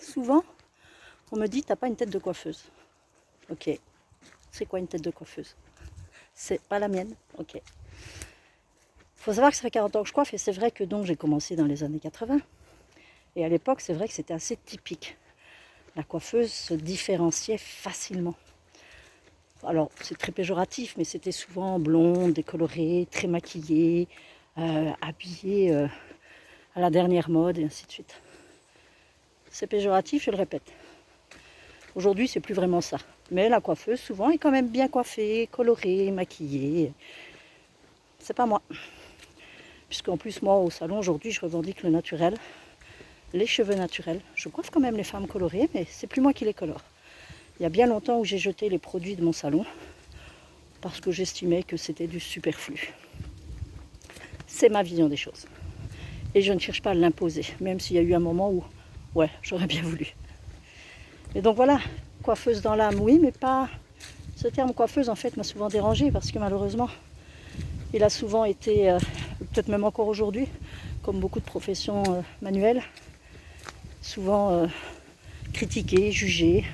souvent, on me dit, t'as pas une tête de coiffeuse. Ok, c'est quoi une tête de coiffeuse? C'est pas la mienne, ok. Il faut savoir que ça fait 40 ans que je coiffe et c'est vrai que donc j'ai commencé dans les années 80. Et à l'époque, c'est vrai que c'était assez typique. La coiffeuse se différenciait facilement. Alors, c'est très péjoratif, mais c'était souvent blonde, décolorée, très maquillée, habillée à la dernière mode et ainsi de suite. C'est péjoratif, je le répète. Aujourd'hui, c'est plus vraiment ça. Mais la coiffeuse, souvent, est quand même bien coiffée, colorée, maquillée. C'est pas moi. Puisqu'en plus, moi, au salon, aujourd'hui, je revendique le naturel, les cheveux naturels. Je coiffe quand même les femmes colorées, mais c'est plus moi qui les colore. Il y a bien longtemps où j'ai jeté les produits de mon salon parce que j'estimais que c'était du superflu. C'est ma vision des choses. Et je ne cherche pas à l'imposer, même s'il y a eu un moment où, ouais, j'aurais bien voulu. Et donc voilà, coiffeuse dans l'âme, oui, mais pas... Ce terme coiffeuse, en fait, m'a souvent dérangée parce que malheureusement, il a souvent été, peut-être même encore aujourd'hui, comme beaucoup de professions manuelles, souvent critiqué, jugé.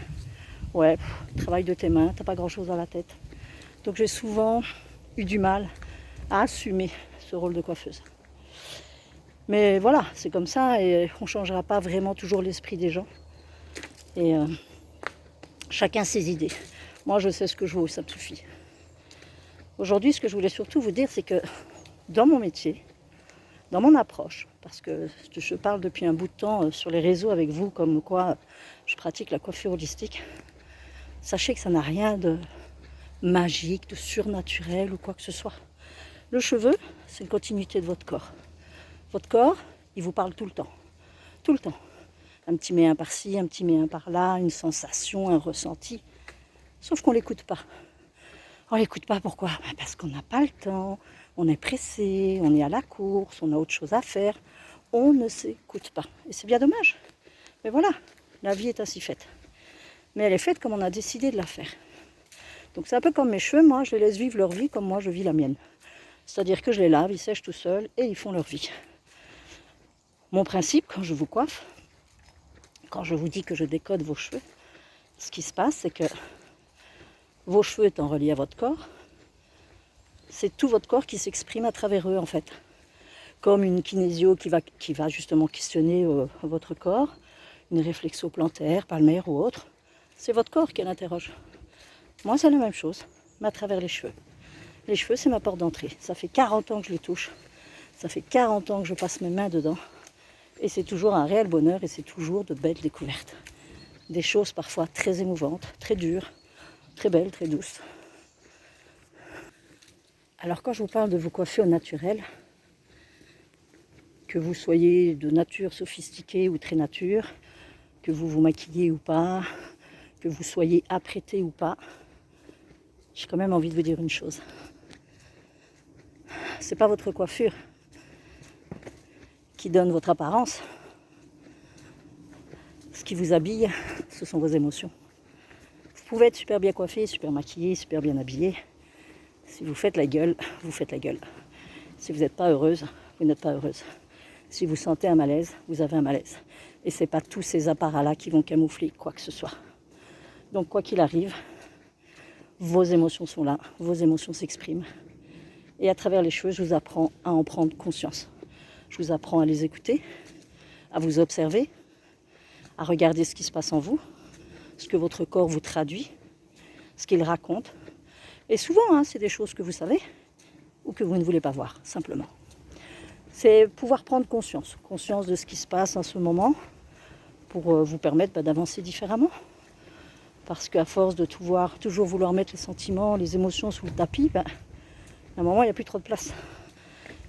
Ouais, travail de tes mains, t'as pas grand-chose à la tête. Donc j'ai souvent eu du mal à assumer ce rôle de coiffeuse. Mais voilà, c'est comme ça et on ne changera pas vraiment toujours l'esprit des gens. Et chacun ses idées. Moi, je sais ce que je vaux, ça me suffit. Aujourd'hui, ce que je voulais surtout vous dire, c'est que dans mon métier, dans mon approche, parce que je parle depuis un bout de temps sur les réseaux avec vous, comme quoi je pratique la coiffure holistique, sachez que ça n'a rien de magique, de surnaturel ou quoi que ce soit. Le cheveu, c'est une continuité de votre corps. Votre corps, il vous parle tout le temps. Tout le temps. Un petit méin par-ci, un petit méin par-là, une sensation, un ressenti. Sauf qu'on ne l'écoute pas. On ne l'écoute pas pourquoi? Parce qu'on n'a pas le temps, on est pressé, on est à la course, on a autre chose à faire. On ne s'écoute pas. Et c'est bien dommage. Mais voilà, la vie est ainsi faite. Mais elle est faite comme on a décidé de la faire. Donc c'est un peu comme mes cheveux, moi je les laisse vivre leur vie comme moi je vis la mienne. C'est-à-dire que je les lave, ils sèchent tout seuls et ils font leur vie. Mon principe, quand je vous coiffe, quand je vous dis que je décode vos cheveux, ce qui se passe, c'est que vos cheveux étant reliés à votre corps, c'est tout votre corps qui s'exprime à travers eux en fait. Comme une kinésio qui va justement questionner votre corps, une réflexo plantaire, palmaire ou autre, c'est votre corps qui l'interroge. Moi, c'est la même chose, mais à travers les cheveux. Les cheveux, c'est ma porte d'entrée. Ça fait 40 ans que je les touche. Ça fait 40 ans que je passe mes mains dedans. Et c'est toujours un réel bonheur et c'est toujours de belles découvertes. Des choses parfois très émouvantes, très dures, très belles, très douces. Alors quand je vous parle de vous coiffer au naturel, que vous soyez de nature sophistiquée ou très nature, que vous vous maquillez ou pas, que vous soyez apprêté ou pas, j'ai quand même envie de vous dire une chose. C'est pas votre coiffure qui donne votre apparence. Ce qui vous habille, ce sont vos émotions. Vous pouvez être super bien coiffé, super maquillé, super bien habillé. Si vous faites la gueule, vous faites la gueule. Si vous n'êtes pas heureuse, vous n'êtes pas heureuse. Si vous sentez un malaise, vous avez un malaise. Et ce n'est pas tous ces apparats-là qui vont camoufler quoi que ce soit. Donc quoi qu'il arrive, vos émotions sont là, vos émotions s'expriment. Et à travers les cheveux, je vous apprends à en prendre conscience. Je vous apprends à les écouter, à vous observer, à regarder ce qui se passe en vous, ce que votre corps vous traduit, ce qu'il raconte. Et souvent, c'est des choses que vous savez ou que vous ne voulez pas voir, simplement. C'est pouvoir prendre conscience de ce qui se passe en ce moment pour vous permettre d'avancer différemment. Parce qu'à force de toujours vouloir mettre les sentiments, les émotions sous le tapis, à un moment, il n'y a plus trop de place.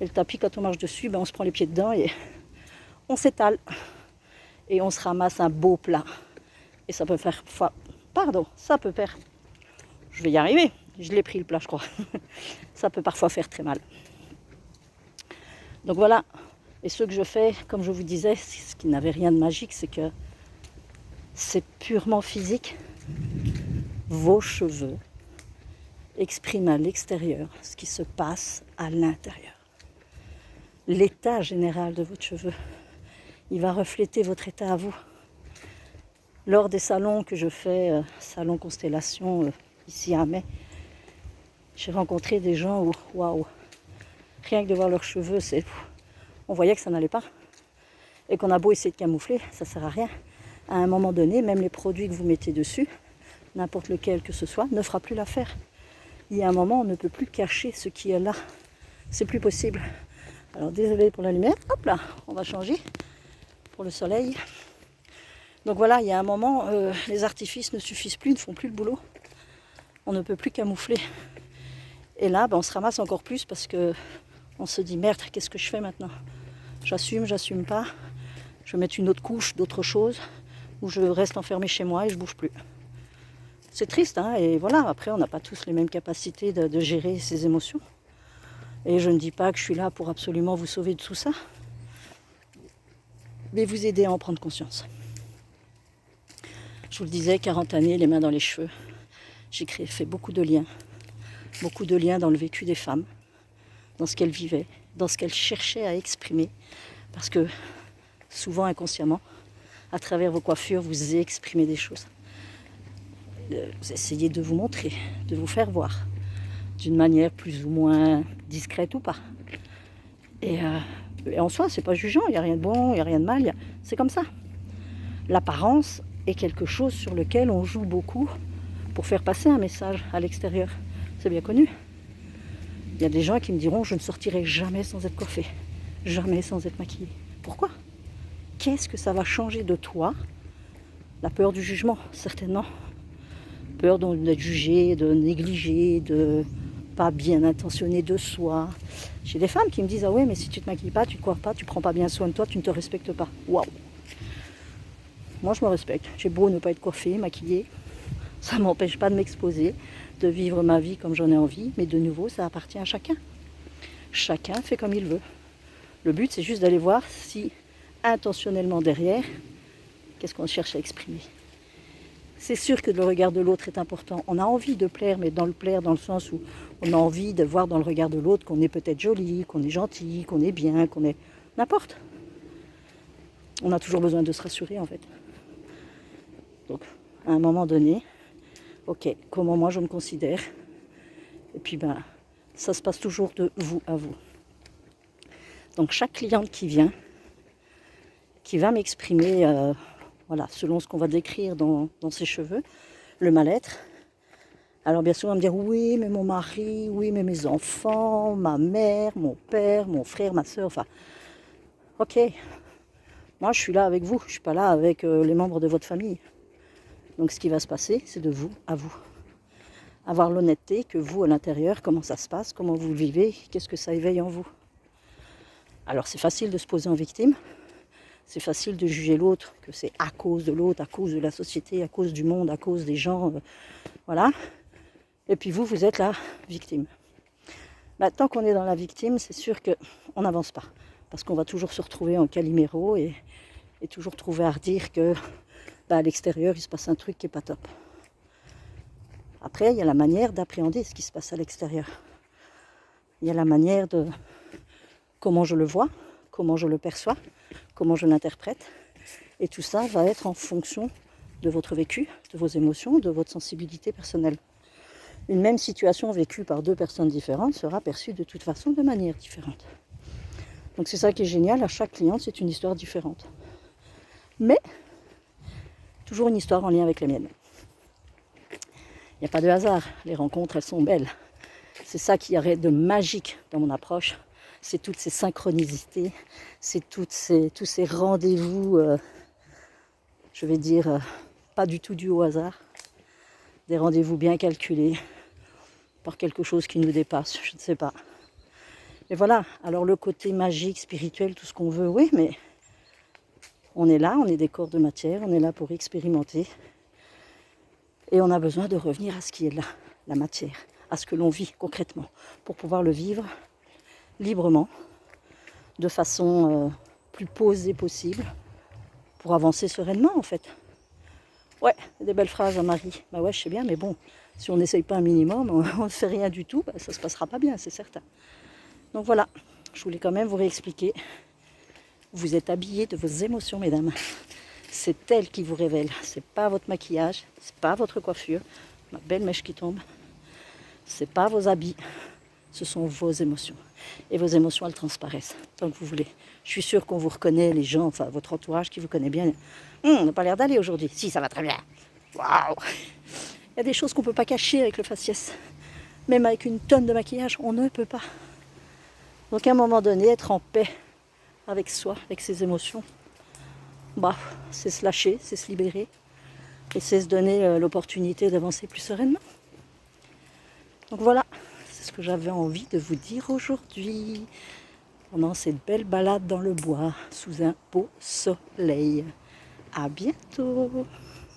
Et le tapis, quand on marche dessus, on se prend les pieds dedans et on s'étale. Et on se ramasse un beau plat. Et ça peut faire... Je vais y arriver. Je l'ai pris le plat, je crois. Ça peut parfois faire très mal. Donc voilà. Et ce que je fais, comme je vous disais, ce qui n'avait rien de magique, c'est que c'est purement physique. Vos cheveux expriment à l'extérieur ce qui se passe à l'intérieur. L'état général de votre cheveu, il va refléter votre état à vous. lors des salons que je fais, salon Constellation, ici à Mai, j'ai rencontré des gens où, waouh, rien que de voir leurs cheveux, on voyait que ça n'allait pas. Et qu'on a beau essayer de camoufler, ça ne sert à rien. À un moment donné, même les produits que vous mettez dessus, n'importe lequel que ce soit, ne fera plus l'affaire. Il y a un moment, on ne peut plus cacher ce qui est là. C'est plus possible. Alors désolé pour la lumière, hop là, on va changer pour le soleil. Donc voilà, il y a un moment, les artifices ne suffisent plus, ne font plus le boulot. On ne peut plus camoufler. Et là, on se ramasse encore plus parce que on se dit merde, qu'est-ce que je fais maintenant? J'assume pas. Je vais mettre une autre couche d'autre chose, ou je reste enfermée chez moi et je bouge plus. C'est triste, hein, et voilà, après on n'a pas tous les mêmes capacités de gérer ses émotions. Et je ne dis pas que je suis là pour absolument vous sauver de tout ça, mais vous aider à en prendre conscience. Je vous le disais, 40 années, les mains dans les cheveux. J'ai fait beaucoup de liens dans le vécu des femmes, dans ce qu'elles vivaient, dans ce qu'elles cherchaient à exprimer, parce que souvent inconsciemment, à travers vos coiffures, vous exprimez des choses. Vous essayez de vous montrer, de vous faire voir, d'une manière plus ou moins discrète ou pas. Et en soi, c'est pas jugeant, il n'y a rien de bon, il n'y a rien de mal, c'est comme ça. L'apparence est quelque chose sur lequel on joue beaucoup pour faire passer un message à l'extérieur. C'est bien connu. Il y a des gens qui me diront, je ne sortirai jamais sans être coiffée, jamais sans être maquillée. Pourquoi ? Qu'est-ce que ça va changer de toi? La peur du jugement, certainement. Peur d'être jugé, de négligé, de pas bien intentionné de soi. J'ai des femmes qui me disent, ah ouais, mais si tu te maquilles pas, tu te coiffes pas, tu prends pas bien soin de toi, tu ne te respectes pas. Waouh! Moi, je me respecte. J'ai beau ne pas être coiffée, maquillée. Ça ne m'empêche pas de m'exposer, de vivre ma vie comme j'en ai envie. Mais de nouveau, ça appartient à chacun. Chacun fait comme il veut. Le but, c'est juste d'aller voir si, intentionnellement derrière, qu'est-ce qu'on cherche à exprimer. C'est sûr que le regard de l'autre est important. On a envie de plaire, mais dans le sens où on a envie de voir dans le regard de l'autre qu'on est peut-être joli, qu'on est gentil, qu'on est bien, qu'on est... n'importe. On a toujours besoin de se rassurer, en fait. Donc, à un moment donné, ok, comment moi je me considère? Et puis, ça se passe toujours de vous à vous. Donc, chaque cliente qui vient, qui va m'exprimer... voilà, selon ce qu'on va décrire dans ses cheveux, le mal-être. Alors bien sûr, on va me dire, oui, mais mon mari, oui, mais mes enfants, ma mère, mon père, mon frère, ma soeur, enfin, ok, moi je suis là avec vous, je ne suis pas là avec les membres de votre famille. Donc ce qui va se passer, c'est de vous à vous. Avoir l'honnêteté que vous, à l'intérieur, comment ça se passe, comment vous le vivez, qu'est-ce que ça éveille en vous. Alors c'est facile de se poser en victime. C'est facile de juger l'autre, que c'est à cause de l'autre, à cause de la société, à cause du monde, à cause des gens, voilà. Et puis vous êtes la victime. Tant qu'on est dans la victime, c'est sûr qu'on n'avance pas. Parce qu'on va toujours se retrouver en Calimero et toujours trouver à redire que à l'extérieur, il se passe un truc qui n'est pas top. Après, il y a la manière d'appréhender ce qui se passe à l'extérieur. Il y a la manière de comment je le vois, comment je le perçois, comment je l'interprète. Et tout ça va être en fonction de votre vécu, de vos émotions, de votre sensibilité personnelle. Une même situation vécue par deux personnes différentes sera perçue de toute façon de manière différente. Donc c'est ça qui est génial, à chaque cliente c'est une histoire différente. Mais, toujours une histoire en lien avec la mienne. Il n'y a pas de hasard, les rencontres elles sont belles. C'est ça qui y de magique dans mon approche. C'est toutes ces synchronicités, c'est tous ces rendez-vous, je vais dire, pas du tout dus au hasard. Des rendez-vous bien calculés par quelque chose qui nous dépasse, je ne sais pas. Et voilà, alors le côté magique, spirituel, tout ce qu'on veut, oui, mais on est là, on est des corps de matière, on est là pour expérimenter. Et on a besoin de revenir à ce qui est là, la matière, à ce que l'on vit concrètement, pour pouvoir le vivre librement, de façon plus posée possible, pour avancer sereinement en fait. Ouais, des belles phrases à Marie. Bah ouais, je sais bien, mais bon, si on n'essaye pas un minimum, on ne fait rien du tout, ça ne se passera pas bien, c'est certain. Donc voilà, je voulais quand même vous réexpliquer. Vous êtes habillés de vos émotions, mesdames. C'est elle qui vous révèle. C'est pas votre maquillage, c'est pas votre coiffure, ma belle mèche qui tombe. C'est pas vos habits, ce sont vos émotions. Et vos émotions, elles transparaissent tant que vous voulez. Je suis sûre qu'on vous reconnaît, les gens, enfin votre entourage qui vous connaît bien. On n'a pas l'air d'aller aujourd'hui. Si, ça va très bien. Waouh! Il y a des choses qu'on ne peut pas cacher avec le faciès. Même avec une tonne de maquillage, on ne peut pas. Donc à un moment donné, être en paix avec soi, avec ses émotions, bah, c'est se lâcher, c'est se libérer. Et c'est se donner l'opportunité d'avancer plus sereinement. Donc voilà, c'est ce que j'avais envie de vous dire aujourd'hui, pendant cette belle balade dans le bois, sous un beau soleil. À bientôt!